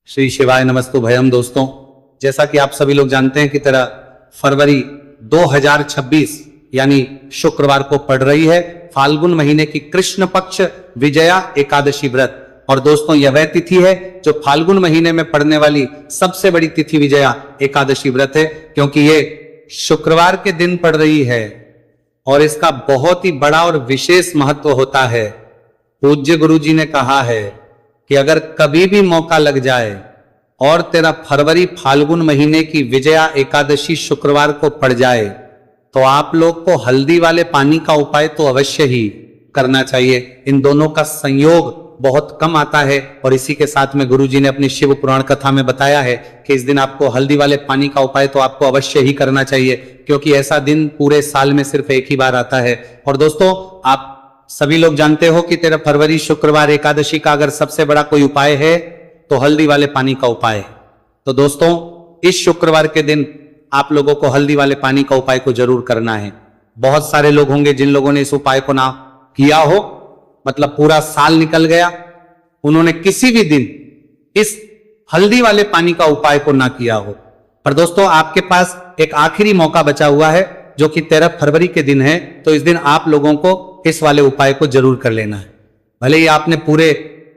श्री शिवाय नमस्तु भयम। दोस्तों, जैसा कि आप सभी लोग जानते हैं कि तेरा फरवरी 2026 यानी शुक्रवार को पड़ रही है फाल्गुन महीने की कृष्ण पक्ष विजया एकादशी व्रत। और दोस्तों, यह वह तिथि है जो फाल्गुन महीने में पड़ने वाली सबसे बड़ी तिथि विजया एकादशी व्रत है, क्योंकि ये शुक्रवार के दिन पड़ रही है और इसका बहुत ही बड़ा और विशेष महत्व होता है। पूज्य गुरु जी ने कहा है कि अगर कभी भी मौका लग जाए और तेरा फरवरी फाल्गुन महीने की विजया एकादशी शुक्रवार को पड़ जाए तो आप लोग को हल्दी वाले पानी का उपाय तो अवश्य ही करना चाहिए। इन दोनों का संयोग बहुत कम आता है और इसी के साथ में गुरु जी ने अपनी शिव पुराण कथा में बताया है कि इस दिन आपको हल्दी वाले पानी का उपाय तो आपको अवश्य ही करना चाहिए, क्योंकि ऐसा दिन पूरे साल में सिर्फ एक ही बार आता है। और दोस्तों, आप सभी लोग जानते हो कि तेरा फरवरी शुक्रवार एकादशी का अगर सबसे बड़ा कोई उपाय है तो हल्दी वाले पानी का उपाय है। तो दोस्तों, इस शुक्रवार के दिन आप लोगों को हल्दी वाले पानी का उपाय को जरूर करना है। बहुत सारे लोग होंगे जिन लोगों ने इस उपाय को ना किया हो, मतलब पूरा साल निकल गया, उन्होंने किसी भी दिन इस हल्दी वाले पानी का उपाय को ना किया हो। पर दोस्तों, आपके पास एक आखिरी मौका बचा हुआ है जो कि 13 फरवरी के दिन है। तो इस दिन आप लोगों को इस वाले उपाय को जरूर कर लेना है। भले ही आपने पूरे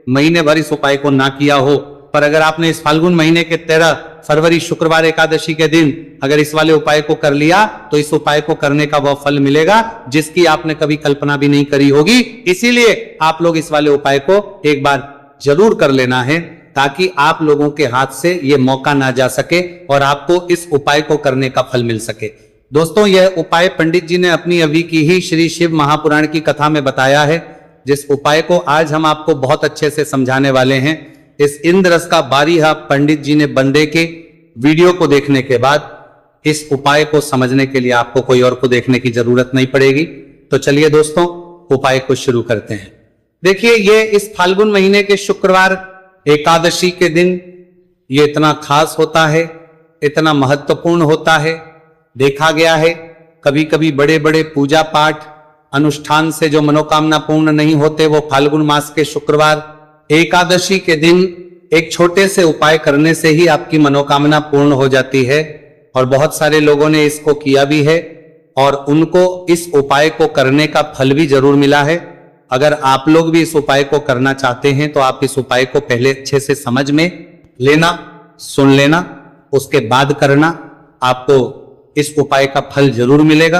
महीने भर इस उपाय को ना किया हो, पर अगर आपने इस फाल्गुन महीने के 13 फरवरी शुक्रवार एकादशी के दिन अगर इस वाले उपाय को कर लिया तो इस उपाय को करने का वह फल मिलेगा जिसकी आपने कभी कल्पना भी नहीं करी होगी। इसीलिए आप लोग इस वाले उपाय को एक बार जरूर कर लेना है, ताकि आप लोगों के हाथ से यह मौका ना जा सके और आपको इस उपाय को करने का फल मिल सके। दोस्तों, यह उपाय पंडित जी ने अपनी अभी की ही श्री शिव महापुराण की कथा में बताया है, जिस उपाय को आज हम आपको बहुत अच्छे से समझाने वाले हैं। इस इंद्ररस का बारीहा पंडित जी ने बंदे के वीडियो को देखने के बाद इस उपाय को समझने के लिए आपको कोई और को देखने की जरूरत नहीं पड़ेगी। तो चलिए दोस्तों, उपाय को शुरू करते हैं। देखिए, ये इस फाल्गुन महीने के शुक्रवार एकादशी के दिन ये इतना खास होता है, इतना महत्वपूर्ण होता है। देखा गया है कभी कभी बड़े बड़े पूजा पाठ अनुष्ठान से जो मनोकामना पूर्ण नहीं होते, वो फाल्गुन मास के शुक्रवार एकादशी के दिन एक छोटे से उपाय करने से ही आपकी मनोकामना पूर्ण हो जाती है। और बहुत सारे लोगों ने इसको किया भी है और उनको इस उपाय को करने का फल भी जरूर मिला है। अगर आप लोग भी इस उपाय को करना चाहते हैं तो आप इस उपाय को पहले अच्छे से समझ में लेना, सुन लेना, उसके बाद करना। आपको इस उपाय का फल जरूर मिलेगा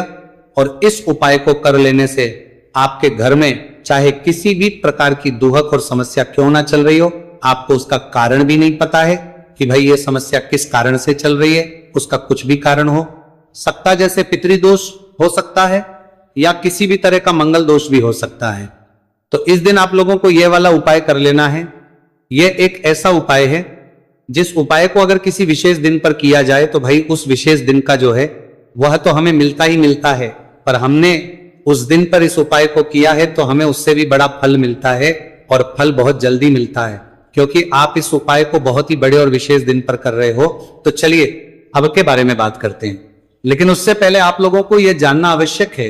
और इस उपाय को कर लेने से आपके घर में चाहे किसी भी प्रकार की दुहक और समस्या क्यों ना चल रही हो, आपको उसका कारण भी नहीं पता है कि भाई ये समस्या किस कारण से चल रही है, उसका कुछ भी कारण हो सकता, जैसे पितृदोष हो सकता है या किसी भी तरह का मंगल दोष भी हो सकता है। तो इस दिन आप लोगों को यह वाला उपाय कर लेना है। यह एक ऐसा उपाय है जिस उपाय को अगर किसी विशेष दिन पर किया जाए तो भाई उस विशेष दिन का जो है वह तो हमें मिलता ही मिलता है, पर हमने उस दिन पर इस उपाय को किया है तो हमें उससे भी बड़ा फल मिलता है और फल बहुत जल्दी मिलता है, क्योंकि आप इस उपाय को बहुत ही बड़े और विशेष दिन पर कर रहे हो। तो चलिए अब के बारे में बात करते हैं, लेकिन उससे पहले आप लोगों को यह जानना आवश्यक है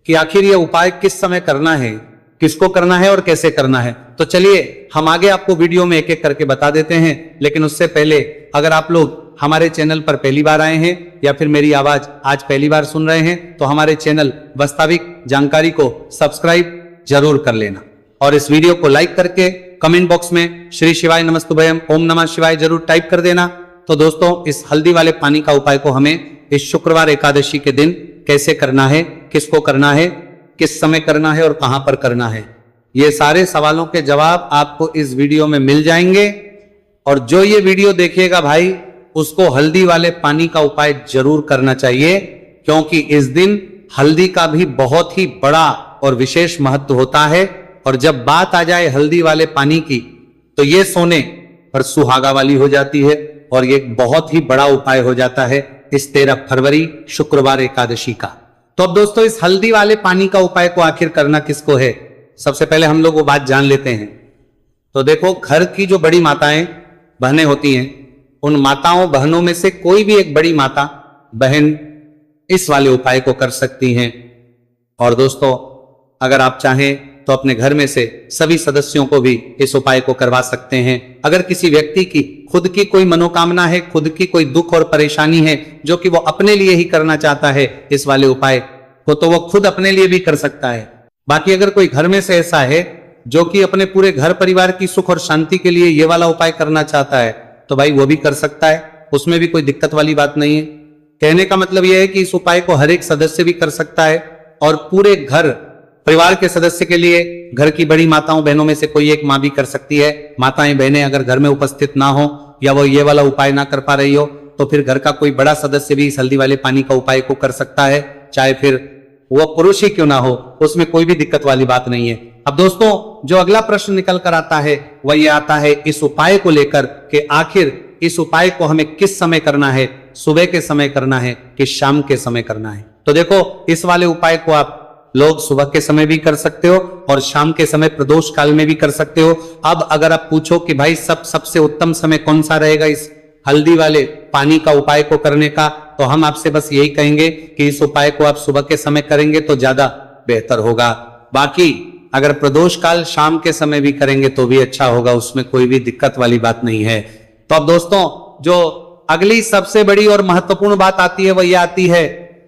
कि आखिर यह उपाय किस समय करना है, किसको करना है और कैसे करना है। तो चलिए हम आगे आपको वीडियो में एक एक करके बता देते हैं। लेकिन उससे पहले अगर आप लोग हमारे चैनल पर पहली बार आए हैं या फिर मेरी आवाज आज पहली बार सुन रहे हैं तो हमारे चैनल वास्तविक जानकारी को सब्सक्राइब जरूर कर लेना और इस वीडियो को लाइक करके कमेंट बॉक्स में श्री शिवाय नमस्तुभयम ओम नमः शिवाय जरूर टाइप कर देना। तो दोस्तों, इस हल्दी वाले पानी का उपाय को हमें इस शुक्रवार एकादशी के दिन कैसे करना है, किसको करना है, किस समय करना है और कहां पर करना है, ये सारे सवालों के जवाब आपको इस वीडियो में मिल जाएंगे। और जो ये वीडियो देखेगा भाई, उसको हल्दी वाले पानी का उपाय जरूर करना चाहिए, क्योंकि इस दिन हल्दी का भी बहुत ही बड़ा और विशेष महत्व होता है। और जब बात आ जाए हल्दी वाले पानी की तो ये सोने पर सुहागा वाली हो जाती है और ये बहुत ही बड़ा उपाय हो जाता है इस 13 फरवरी शुक्रवार एकादशी का। तो अब दोस्तों, इस हल्दी वाले पानी का उपाय को आखिर करना किसको है, सबसे पहले हम लोग वो बात जान लेते हैं। तो देखो, घर की जो बड़ी माताएं बहनें होती हैं, उन माताओं बहनों में से कोई भी एक बड़ी माता बहन इस वाले उपाय को कर सकती हैं। और दोस्तों, अगर आप चाहें तो तो अपने घर में से सभी सदस्यों को भी इस उपाय को करवा सकते हैं। अगर किसी व्यक्ति की खुद की कोई मनोकामना है, खुद की कोई दुख और परेशानी है जो कि वो अपने लिए ही करना चाहता है इस वाले उपाय को, तो वो खुद अपने लिए भी कर सकता है। बाकी अगर कोई घर में से ऐसा है जो कि अपने पूरे घर परिवार की सुख और शांति के लिए ये वाला उपाय करना चाहता है, तो भाई वो भी कर सकता है, उसमें भी कोई दिक्कत वाली बात नहीं है। कहने का मतलब यह है कि इस उपाय को हर एक सदस्य भी कर सकता है और पूरे घर परिवार के सदस्य के लिए घर की बड़ी माताओं बहनों में से कोई एक माँ भी कर सकती है। माताएं बहनें अगर घर में उपस्थित ना हो या वो ये वाला उपाय ना कर पा रही हो, तो फिर घर का कोई बड़ा सदस्य भी इस हल्दी वाले पानी का उपाय को कर सकता है, चाहे फिर वो पुरुष ही क्यों ना हो, उसमें कोई भी दिक्कत वाली बात नहीं है। अब दोस्तों, जो अगला प्रश्न निकल कर आता है वह ये आता है इस उपाय को लेकर कि आखिर इस उपाय को हमें किस समय करना है, सुबह के समय करना है कि शाम के समय करना है। तो देखो, इस वाले उपाय को आप लोग सुबह के समय भी कर सकते हो और शाम के समय प्रदोष काल में भी कर सकते हो। अब अगर आप पूछो कि भाई सबसे उत्तम समय कौन सा रहेगा इस हल्दी वाले पानी का उपाय को करने का, तो हम आपसे बस यही कहेंगे कि इस उपाय को आप सुबह के समय करेंगे तो ज्यादा बेहतर होगा। बाकी अगर प्रदोष काल शाम के समय भी करेंगे तो भी अच्छा होगा, उसमें कोई भी दिक्कत वाली बात नहीं है। तो अब दोस्तों, जो अगली सबसे बड़ी और महत्वपूर्ण बात आती है वह यह आती है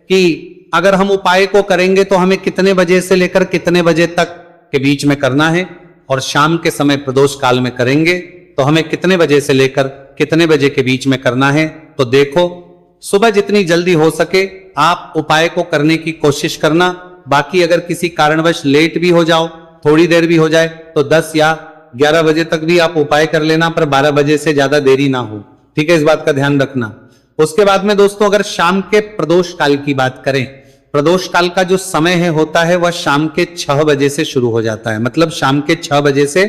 कि अगर हम उपाय को करेंगे तो हमें कितने बजे से लेकर कितने बजे तक के बीच में करना है, और शाम के समय प्रदोष काल में करेंगे तो हमें कितने बजे से लेकर कितने बजे के बीच में करना है। तो देखो, सुबह जितनी जल्दी हो सके आप उपाय को करने की कोशिश करना। बाकी अगर किसी कारणवश लेट भी हो जाओ, थोड़ी देर भी हो जाए, तो 10 या 11 बजे तक भी आप उपाय कर लेना, पर 12 बजे से ज्यादा देरी ना हो, ठीक है, इस बात का ध्यान रखना। उसके बाद में दोस्तों, अगर शाम के प्रदोष काल की बात करें, प्रदोष काल का जो समय है होता है वह शाम के 6 बजे से शुरू हो जाता है। मतलब शाम के 6 बजे से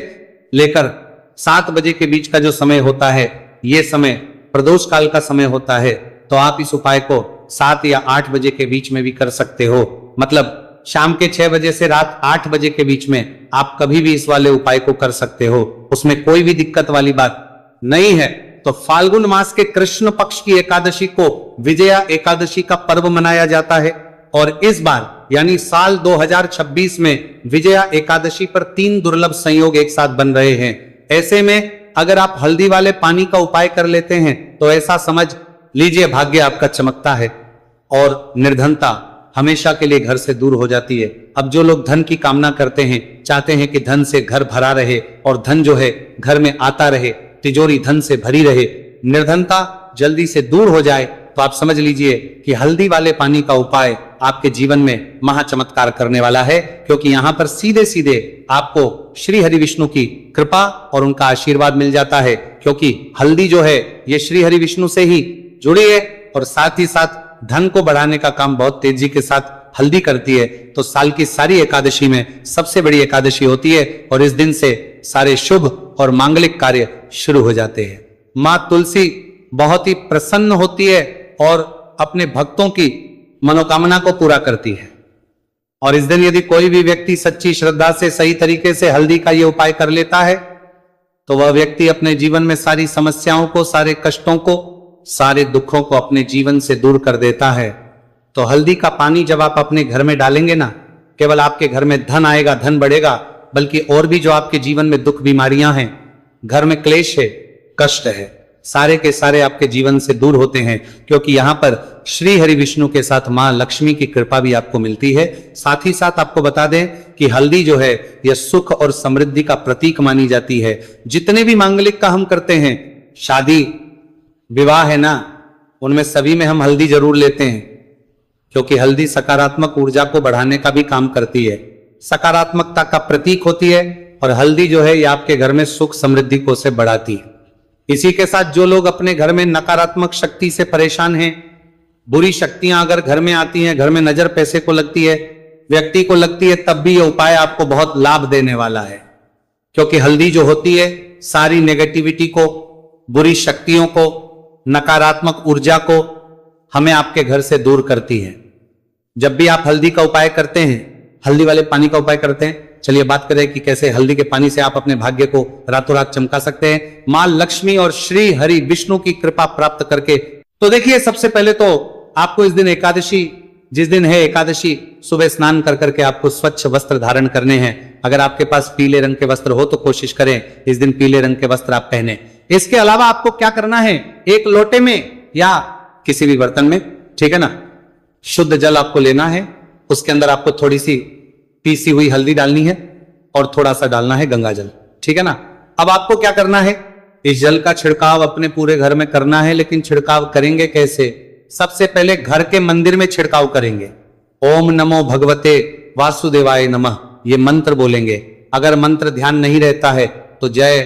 लेकर 7 बजे के बीच का जो समय होता है, यह समय प्रदोष काल का समय होता है। तो आप इस उपाय को 7 या 8 बजे के बीच में भी कर सकते हो। मतलब शाम के 6 बजे से रात 8 बजे के बीच में आप कभी भी इस वाले उपाय को कर सकते हो, उसमें कोई भी दिक्कत वाली बात नहीं है। तो फाल्गुन मास के कृष्ण पक्ष की एकादशी को विजया एकादशी का पर्व मनाया जाता है, और इस बार यानी साल 2026 में विजया एकादशी पर 3 दुर्लभ संयोग एक साथ बन रहे हैं। ऐसे में अगर आप हल्दी वाले पानी का उपाय कर लेते हैं तो ऐसा समझ लीजिए भाग्य आपका चमकता है और निर्धनता हमेशा के लिए घर से दूर हो जाती है। अब जो लोग धन की कामना करते हैं, चाहते हैं कि धन से घर भरा रहे और धन जो है घर में आता रहे, तिजोरी धन से भरी रहे, निर्धनता जल्दी से दूर हो जाए, तो आप समझ लीजिए कि हल्दी वाले पानी का उपाय आपके जीवन में महाचमत्कार करने वाला है। क्योंकि यहां पर सीधे सीधे आपको श्री हरि विष्णु की कृपा और उनका आशीर्वाद मिल जाता है। क्योंकि हल्दी जो है ये श्री हरि विष्णु से ही जुड़ी है और साथ ही साथ धन को बढ़ाने का काम बहुत तेजी के साथ हल्दी करती है। तो साल की सारी एकादशी में सबसे बड़ी एकादशी होती है और इस दिन से सारे शुभ और मांगलिक कार्य शुरू हो जाते हैं। मां तुलसी बहुत ही प्रसन्न होती है और अपने भक्तों की मनोकामना को पूरा करती है। और इस दिन यदि कोई भी व्यक्ति सच्ची श्रद्धा से सही तरीके से हल्दी का ये उपाय कर लेता है तो वह व्यक्ति अपने जीवन में सारी समस्याओं को, सारे कष्टों को, सारे दुखों को अपने जीवन से दूर कर देता है। तो हल्दी का पानी जब आप अपने घर में डालेंगे ना, केवल आपके घर में धन आएगा, धन बढ़ेगा, बल्कि और भी जो आपके जीवन में दुख बीमारियां हैं, घर में क्लेश है, कष्ट है, सारे के सारे आपके जीवन से दूर होते हैं। क्योंकि यहां पर श्री हरि विष्णु के साथ मां लक्ष्मी की कृपा भी आपको मिलती है। साथ ही साथ आपको बता दें कि हल्दी जो है यह सुख और समृद्धि का प्रतीक मानी जाती है। जितने भी मांगलिक का हम करते हैं, शादी विवाह है ना, उनमें सभी में हम हल्दी जरूर लेते हैं। क्योंकि हल्दी सकारात्मक ऊर्जा को बढ़ाने का भी काम करती है, सकारात्मकता का प्रतीक होती है, और हल्दी जो है ये आपके घर में सुख समृद्धि को से बढ़ाती है। इसी के साथ जो लोग अपने घर में नकारात्मक शक्ति से परेशान हैं, बुरी शक्तियां अगर घर में आती हैं, घर में नजर पैसे को लगती है, व्यक्ति को लगती है, तब भी ये उपाय आपको बहुत लाभ देने वाला है। क्योंकि हल्दी जो होती है सारी नेगेटिविटी को, बुरी शक्तियों को, नकारात्मक ऊर्जा को हमें आपके घर से दूर करती है। जब भी आप हल्दी का उपाय करते हैं, हल्दी वाले पानी का उपाय करते हैं, चलिए बात करें कि कैसे हल्दी के पानी से आप अपने भाग्य को रातों रात चमका सकते हैं, मां लक्ष्मी और श्री हरि विष्णु की कृपा प्राप्त करके। तो देखिए, सबसे पहले तो आपको इस दिन एकादशी, जिस दिन है एकादशी, सुबह स्नान कर करके आपको स्वच्छ वस्त्र धारण करने हैं अगर आपके पास पीले रंग के वस्त्र हो तो कोशिश करें इस दिन पीले रंग के वस्त्र आप पहने। इसके अलावा आपको क्या करना है, एक लोटे में या किसी भी बर्तन में, ठीक है ना, शुद्ध जल आपको लेना है। उसके अंदर आपको थोड़ी सी पीसी हुई हल्दी डालनी है और थोड़ा सा डालना है गंगा जल, ठीक है ना। अब आपको क्या करना है, इस जल का छिड़काव अपने पूरे घर में करना है। लेकिन छिड़काव करेंगे कैसे, सबसे पहले घर के मंदिर में छिड़काव करेंगे। ओम नमो भगवते वासुदेवाय नमः, ये मंत्र बोलेंगे। अगर मंत्र ध्यान नहीं रहता है तो जय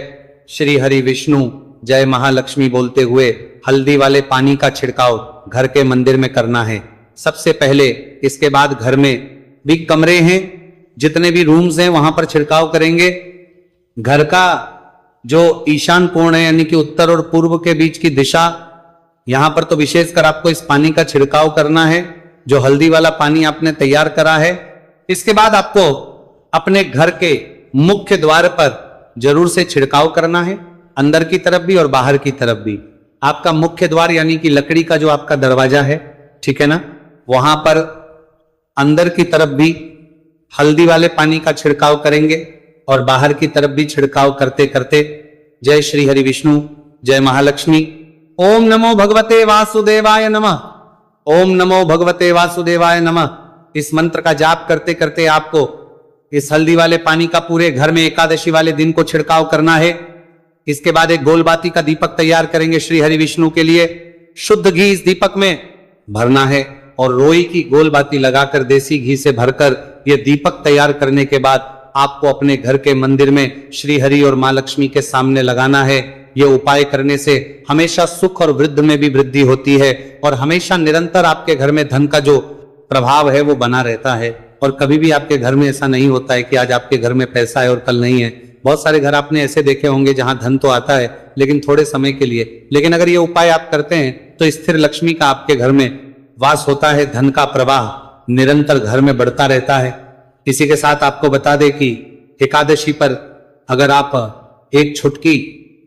श्री हरि विष्णु जय महालक्ष्मी बोलते हुए हल्दी वाले पानी का छिड़काव घर के मंदिर में करना है सबसे पहले। इसके बाद घर में भी कमरे हैं, जितने भी रूम्स हैं वहां पर छिड़काव करेंगे। घर का जो ईशान कोण है यानी कि उत्तर और पूर्व के बीच की दिशा, यहां पर तो विशेषकर आपको इस पानी का छिड़काव करना है, जो हल्दी वाला पानी आपने तैयार करा है। इसके बाद आपको अपने घर के मुख्य द्वार पर जरूर से छिड़काव करना है, अंदर की तरफ भी और बाहर की तरफ भी। आपका मुख्य द्वार यानी कि लकड़ी का जो आपका दरवाजा है, ठीक है ना, वहां पर अंदर की तरफ भी हल्दी वाले पानी का छिड़काव करेंगे और बाहर की तरफ भी छिड़काव करते करते जय श्री हरि विष्णु जय महालक्ष्मी ओम नमो भगवते वासुदेवाय नमः, ओम नमो भगवते वासुदेवाय नमः, इस मंत्र का जाप करते करते आपको इस हल्दी वाले पानी का पूरे घर में एकादशी वाले दिन को छिड़काव करना है। इसके बाद एक गोलबाती का दीपक तैयार करेंगे श्री हरि विष्णु के लिए। शुद्ध घी इस दीपक में भरना है और रोई की गोलबाती लगाकर देसी घी से भरकर यह दीपक तैयार करने के बाद आपको अपने घर के मंदिर में श्री हरि और मां लक्ष्मी के सामने लगाना है। यह उपाय करने से हमेशा सुख और वृद्धि में भी वृद्धि होती है और हमेशा निरंतर आपके घर में धन का जो प्रभाव है वो बना रहता है। और कभी भी आपके घर में ऐसा नहीं होता है कि आज आपके घर में पैसा है और कल नहीं है। बहुत सारे घर आपने ऐसे देखे होंगे जहां धन तो आता है लेकिन थोड़े समय के लिए, लेकिन अगर ये उपाय आप करते हैं तो स्थिर लक्ष्मी का आपके घर में वास होता है, धन का प्रवाह निरंतर घर में बढ़ता रहता है। इसी के साथ आपको बता दें कि एकादशी पर अगर आप एक चुटकी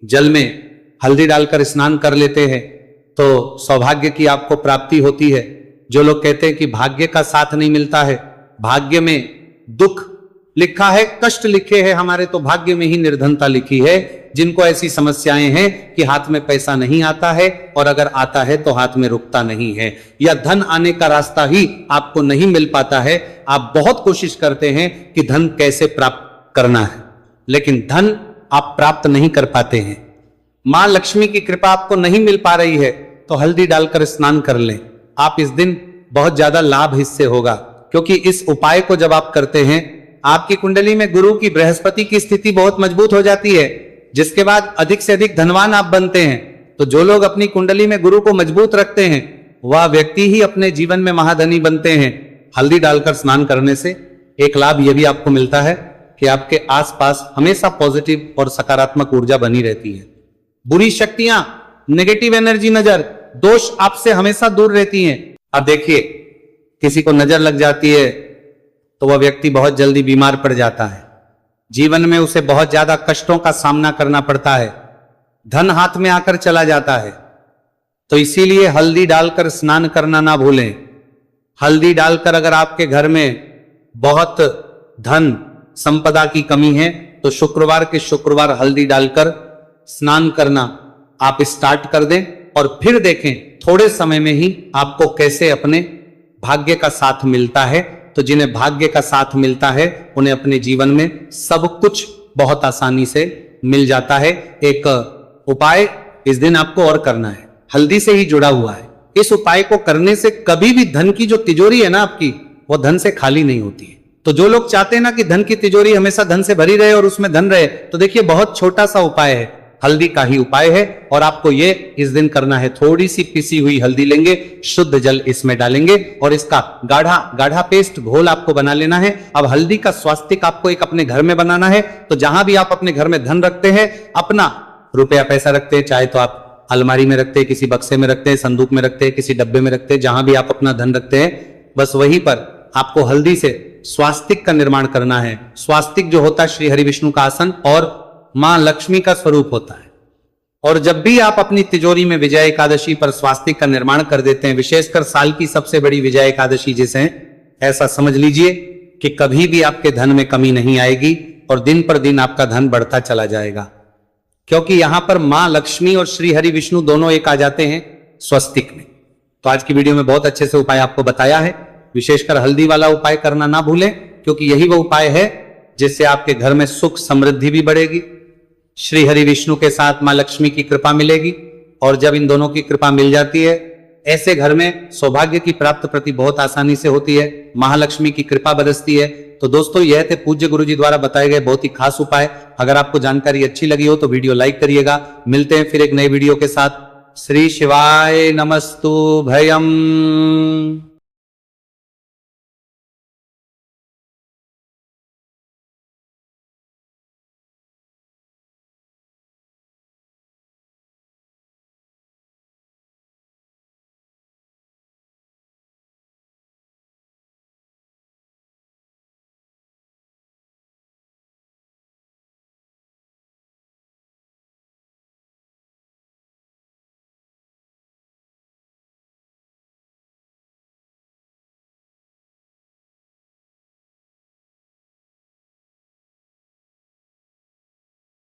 जल में हल्दी डालकर स्नान कर लेते हैं तो सौभाग्य की आपको प्राप्ति होती है। जो लोग कहते हैं कि भाग्य का साथ नहीं मिलता है, भाग्य में दुख लिखा है, कष्ट लिखे हैं हमारे, तो भाग्य में ही निर्धनता लिखी है। जिनको ऐसी समस्याएं हैं कि हाथ में पैसा नहीं आता है और अगर आता है तो हाथ में रुकता नहीं है, या धन आने का रास्ता ही आपको नहीं मिल पाता है। आप बहुत कोशिश करते हैं कि धन कैसे प्राप्त करना है लेकिन धन आप प्राप्त नहीं कर पाते हैं, मां लक्ष्मी की कृपा आपको नहीं मिल पा रही है, तो हल्दी डालकर स्नान कर लें। आप इस दिन बहुत ज्यादा लाभ इससे होगा, क्योंकि इस उपाय को जब आप करते हैं आपकी कुंडली में गुरु की बृहस्पति की स्थिति बहुत मजबूत हो जाती है, जिसके बाद अधिक से अधिक धनवान आप बनते हैं। तो जो लोग अपनी कुंडली में गुरु को मजबूत रखते हैं वह व्यक्ति ही अपने जीवन में महाधनी बनते हैं। हल्दी डालकर स्नान करने से एक लाभ यह भी आपको मिलता है कि आपके आसपास हमेशा पॉजिटिव और सकारात्मक ऊर्जा बनी रहती है। बुरी शक्तियां, नेगेटिव एनर्जी, नजर, दोष आपसे हमेशा दूर रहती हैं। अब देखिए, किसी को नजर लग जाती है तो वह व्यक्ति बहुत जल्दी बीमार पड़ जाता है, जीवन में उसे बहुत ज्यादा कष्टों का सामना करना पड़ता है, धन हाथ में आकर चला जाता है। तो इसीलिए हल्दी डालकर स्नान करना ना भूलें। हल्दी डालकर अगर आपके घर में बहुत धन संपदा की कमी है तो शुक्रवार के शुक्रवार हल्दी डालकर स्नान करना आप स्टार्ट कर दें और फिर देखें थोड़े समय में ही आपको कैसे अपने भाग्य का साथ मिलता है। तो जिन्हें भाग्य का साथ मिलता है उन्हें अपने जीवन में सब कुछ बहुत आसानी से मिल जाता है। एक उपाय इस दिन आपको और करना है, हल्दी से ही जुड़ा हुआ है। इस उपाय को करने से कभी भी धन की जो तिजोरी है ना आपकी, वो धन से खाली नहीं होती है। तो जो लोग चाहते हैं ना कि धन की तिजोरी हमेशा धन से भरी रहे और उसमें धन रहे, तो देखिए बहुत छोटा सा उपाय है, हल्दी का ही उपाय है। और आपको ये इस दिन करना है, थोड़ी सी पिसी हुई हल्दी लेंगे, शुद्ध जल इसमें डालेंगे और इसका गाढ़ा गाढ़ा पेस्ट घोल आपको बना लेना है। अब हल्दी का स्वास्तिक आपको एक अपने घर में बनाना है। तो जहां भी आप अपने घर में धन रखते हैं, अपना रुपया पैसा रखते हैं, चाहे तो आप अलमारी में रखते हैं, किसी बक्से में रखते हैं, संदूक में रखते हैं, किसी डब्बे में रखते हैं, जहां भी आप अपना धन रखते हैं, बस वहीं पर आपको हल्दी से स्वास्तिक का निर्माण करना है। स्वास्तिक जो होता है श्री हरि विष्णु का आसन और मां लक्ष्मी का स्वरूप होता है। और जब भी आप अपनी तिजोरी में विजय एकादशी पर स्वास्तिक का निर्माण कर देते हैं, विशेषकर साल की सबसे बड़ी विजय एकादशी जिसे ऐसा समझ लीजिए कि कभी भी आपके धन में कमी नहीं आएगी और दिन पर दिन आपका धन बढ़ता चला जाएगा, क्योंकि यहां पर मां लक्ष्मी और श्री हरि विष्णु दोनों एक आ जाते हैं स्वस्तिक में। तो आज की वीडियो में बहुत अच्छे से उपाय आपको बताया है। विशेषकर हल्दी वाला उपाय करना ना भूलें, क्योंकि यही वो उपाय है जिससे आपके घर में सुख समृद्धि भी बढ़ेगी, श्री हरि विष्णु के साथ मां लक्ष्मी की कृपा मिलेगी, और जब इन दोनों की कृपा मिल जाती है ऐसे घर में सौभाग्य की प्राप्त प्रति बहुत आसानी से होती है, महालक्ष्मी की कृपा बरसती है। तो दोस्तों, यह थे पूज्य गुरु जी द्वारा बताए गए बहुत ही खास उपाय। अगर आपको जानकारी अच्छी लगी हो तो वीडियो लाइक करिएगा। मिलते हैं फिर एक नए वीडियो के साथ। श्री शिवाय नमस्तु भयम।